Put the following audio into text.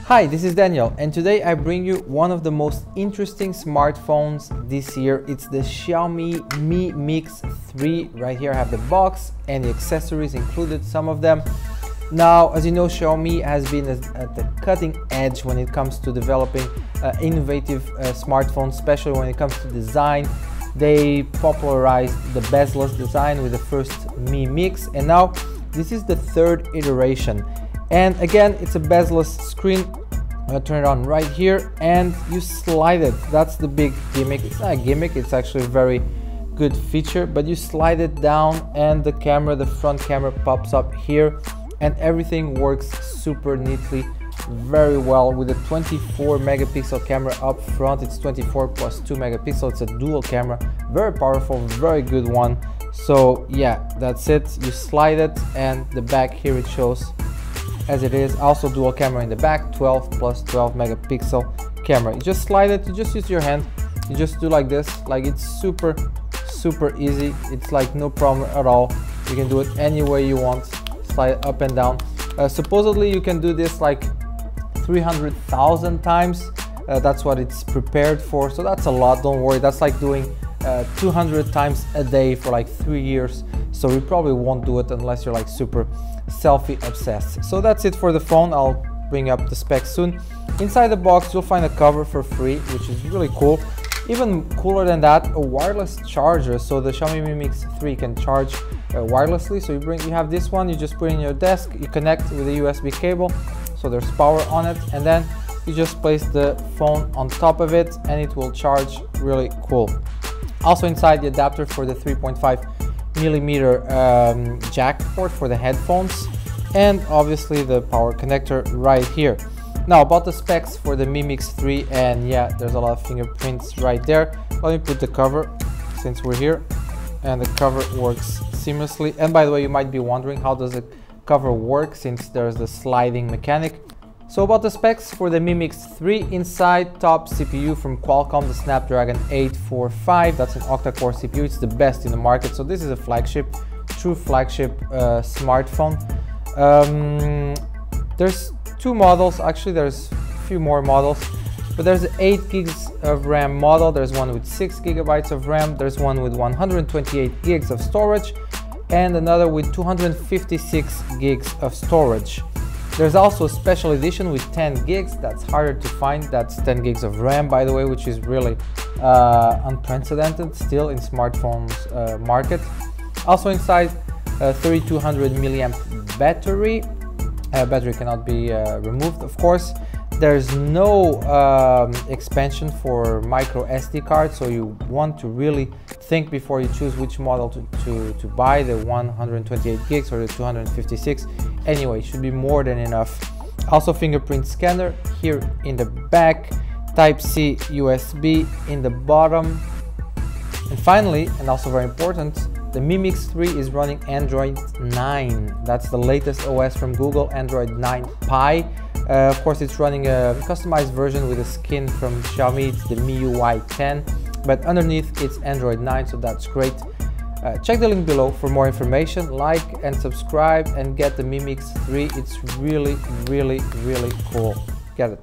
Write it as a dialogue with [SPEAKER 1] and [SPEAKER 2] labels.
[SPEAKER 1] Hi, this is Daniel, and today I bring you one of the most interesting smartphones this year. It's the Xiaomi Mi Mix 3. Right here I have the box and the accessories included, some of them. Now, as you know, Xiaomi has been at the cutting edge when it comes to developing innovative smartphones, especially when it comes to design. They popularized the bezel-less design with the first Mi Mix, and now this is the third iteration. And again, it's a bezel-less screen. I'm gonna turn it on right here and you slide it. That's the big gimmick. It's not a gimmick, it's actually a very good feature, but you slide it down and the camera, the front camera, pops up here and everything works super neatly, very well with a 24 megapixel camera up front. It's 24 plus 2 megapixel. It's a dual camera, very powerful, very good one. So yeah, that's it. You slide it and the back here it shows as it is. Also dual camera in the back, 12 plus 12 megapixel camera. You just slide it, you just use your hand, you just do like this, like it's super easy. It's like no problem at all. You can do it any way you want, slide up and down. Supposedly you can do this like 300,000 times. That's what it's prepared for, so that's a lot. Don't worry, that's like doing 200 times a day for like 3 years, so you probably won't do it unless you're like super selfie obsessed. So that's it for the phone. I'll bring up the specs soon. Inside the box you'll find a cover for free, which is really cool. Even cooler than that, a wireless charger. So the Xiaomi Mi Mix 3 can charge wirelessly. So you have this one, you just put it in your desk, you connect with a USB cable, so there's power on it, and then you just place the phone on top of it and it will charge. Really cool. Also inside, the adapter for the 3.5 millimeter jack port for the headphones, and obviously the power connector right here. Now about the specs for the Mi Mix 3, and yeah, there's a lot of fingerprints right there. Let me put the cover since we're here, and the cover works seamlessly. And by the way, you might be wondering, how does the cover work since there's the sliding mechanic? So about the specs for the Mi Mix 3, inside, top CPU from Qualcomm, the Snapdragon 845. That's an octa-core CPU. It's the best in the market. So this is a flagship, true flagship smartphone. There's two models. Actually, there's a few more models, but there's 8 gigs of RAM model. There's one with 6 gigabytes of RAM. There's one with 128 gigs of storage, and another with 256 gigs of storage. There's also a special edition with 10 gigs. That's harder to find. That's 10 gigs of RAM, by the way, which is really unprecedented still in smartphones market. Also inside, 3200 milliamp battery. Battery cannot be removed, of course. There's no expansion for micro SD card, so you want to really think before you choose which model to buy, the 128 gigs or the 256. Anyway, it should be more than enough. Also fingerprint scanner here in the back, Type-C USB in the bottom. And finally, and also very important, the Mi Mix 3 is running Android 9. That's the latest OS from Google, Android 9 Pie. Of course, it's running a customized version with a skin from Xiaomi. It's the MIUI 10, but underneath it's Android 9, so that's great. Check the link below for more information. Like and subscribe and get the Mi Mix 3. It's really cool. Get it.